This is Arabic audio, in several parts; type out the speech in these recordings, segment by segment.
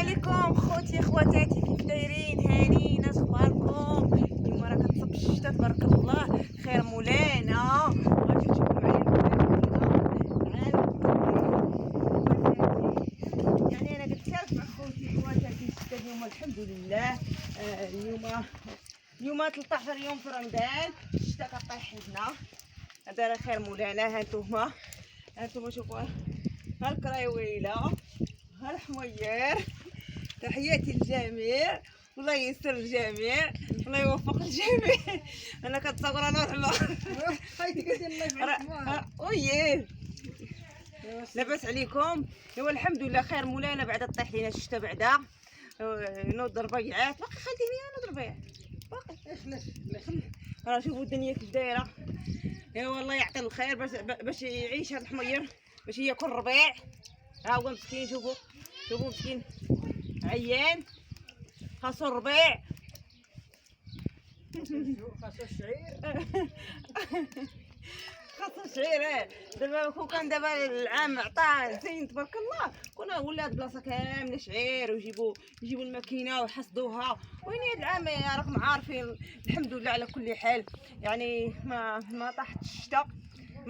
عليكم خوتي خواتاتي، كيف دايرين؟ هانيين؟ اش اخباركم؟ اليوم راه كتصب الشتا تبارك الله، خير مولانا. غادي تشوفوا معايا يعني انا قلت لك مع خوتي خواتاتي الشتا اليوم الحمد لله. اليوم 13 يوم في رمضان، الشتا كطيح لنا. هذا راه خير مولانا. ها انتم شوفوا، ها الكرايويله، ها الحمير. تحياتي للجميع، والله ييسر الجميع، والله يوفق الجميع. انا كتصور انا والحمار. وييه لاباس عليكم؟ ايوا الحمد لله خير مولانا. بعدا طيح لينا الشتا، بعدا نوض ربيعات باقي خليني انا ربيع باقي. راه شوفوا الدنيا كيف دايره. ايوا الله يعطي الخير باش يعيش هذا الحمير، باش ياكل الربيع. ها هو مسكين، شوفوا مسكين عيان، خاصو الربيع، خاصو الشعير. خاصو الشعير. دابا كون كان دابا العام عطاه زين تبارك الله، كنا ولات بلاصه كامله شعير، ويجيبوا الماكينه ويحصدوها. وين هاد العام راكم عارفين الحمد لله على كل حال. يعني ما طاحت الشتا،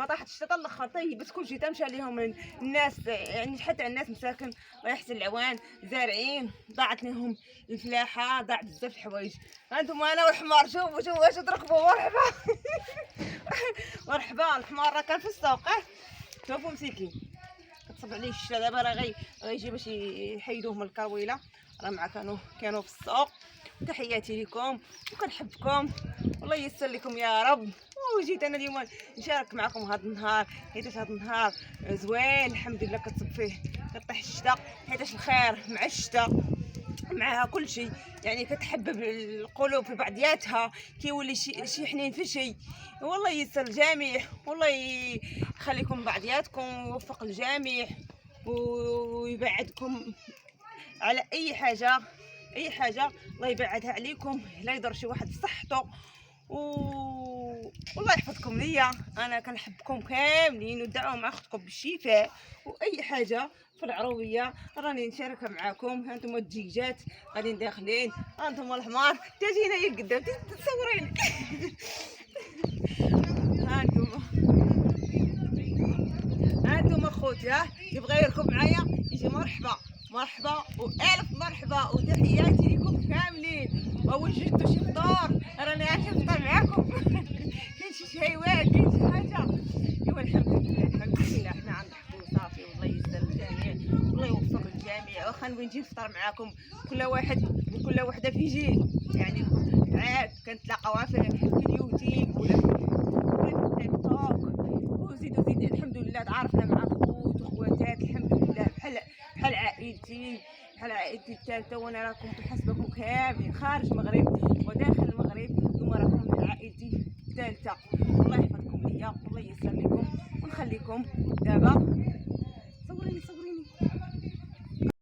حتى الاخر طيبت كلشي، تمشى عليهم الناس، يعني حتى الناس مساكن الله يحسن العوان زارعين، ضاعت لهم الفلاحه، ضاع بزاف الحوايج. انتم انا والحمار، شوفوا واش تركبوا. مرحبا. مرحبا. الحمار راه كان في السوق. شوفوا مسكين كتصب عليه الشتا. دابا راه غيجي باش يحيدوه من الكرويله، راه مع كانوا في السوق. تحياتي لكم وكنحبكم، والله ييسر لكم يا رب. وجيت انا اليوم نشارك معكم هذا النهار، حيت هذا النهار زوين الحمد لله. كتصب فيه كطيح الشتا، حيت الخير مع الشتا معها كل شيء، يعني كتحبب القلوب في بعضياتها، كيولي شي حنين في شي. والله ييسر الجميع، والله يخليكم بعضياتكم، ويوفق الجميع، ويبعدكم على اي حاجه الله يبعدها عليكم، لا يضر شي واحد بصحته. والله يحفظكم ليا. انا كنحبكم كاملين، ودعوا مع اختكم بالشفاء. واي حاجه في العروبيه راني نشاركها معاكم. هانتوما الدجاجات غاديين داخلين، هانتوما الحمار تجينا هي قدام تصورين. هانتوما خوتي، يبغى يركب معايا يجي مرحبا والف مرحبا. وتحياتي لكم كاملين. ووجدتوا شي فطور راني عايشه نفطر معاكم. كاين شي حيوان، كاين شي حاجه. ايوا الحمد لله حنا غنضحكوا صافي. والله يجزا الجميع، والله يوفق الجميع. واخا نجي نفطر معاكم كل واحد وكل وحده في جيل، يعني عاد كنتلاقاوها في اليوتيوب ولا في التيك توك. وزيد الحمد لله تعرفنا مع خوت وخواتات الحمد لله، بحال عائلتي الثالثه. وانا راكم تحسبكم كاملين خارج المغرب وداخل المغرب، ثم راكم عائلتي الثالثه. الله يحفظكم ليا، والله ييسر لكم ونخليكم. دابا